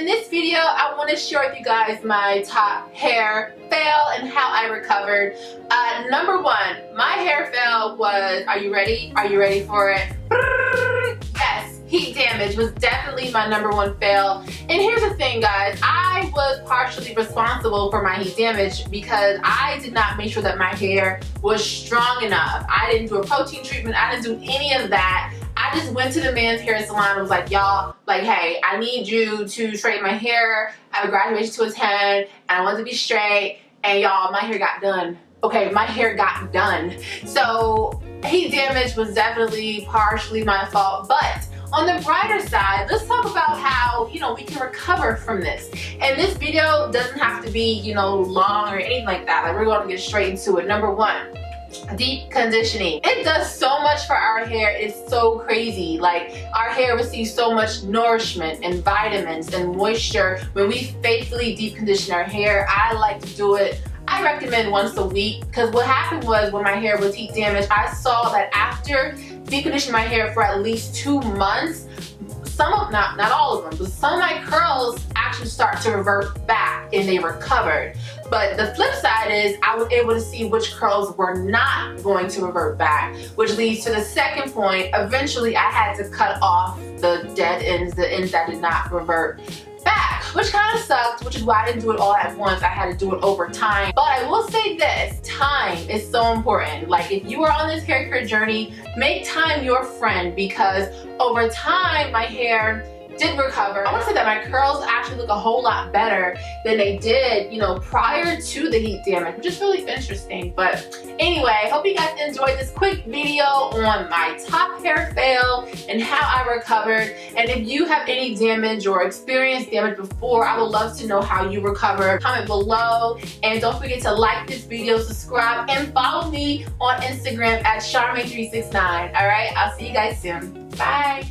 in this video, I want to share with you guys my top hair fail and how I recovered. Number one, my hair fail was, are you ready? Are you ready for it? Yes, heat damage was definitely my number one fail. And here's the thing, guys, I was partially responsible for my heat damage because I did not make sure that my hair was strong enough. I didn't do a protein treatment. I didn't do any of that. I just went to the men's hair salon and was like, y'all, like, hey, I need you to straighten my hair. I have a graduation to attend and I want it to be straight. And y'all, my hair got done. Okay, my hair got done. So heat damage was definitely partially my fault, but on the brighter side, let's talk about how, we can recover from this. And this video doesn't have to be, long or anything like that. Like, we're going to get straight into it. Number one, deep conditioning. It does so much for our hair. It's so crazy. Like, our hair receives so much nourishment and vitamins and moisture when we faithfully deep condition our hair. I like to do it, I recommend once a week, because what happened was when my hair was heat damaged, I saw that after deep conditioning my hair for at least 2 months, not all of them, but some of my curls actually start to revert back and they recovered. But the flip side is I was able to see which curls were not going to revert back, which leads to the second point. Eventually I had to cut off the dead ends, the ends that did not revert back, which kind of sucked, which is why I didn't do it all at once. I had to do it over time. But I will say this, time is so important. Like, if you are on this hair care journey, make time your friend, because over time my hair did recover. I want to say that my curls actually look a whole lot better than they did, prior to the heat damage, which is really interesting. But anyway, hope you guys enjoyed this quick video on my top hair fail and how I recovered. And if you have any damage or experienced damage before, I would love to know how you recover. Comment below, and don't forget to like this video, subscribe, and follow me on Instagram at Charmaine369. All right, I'll see you guys soon. Bye.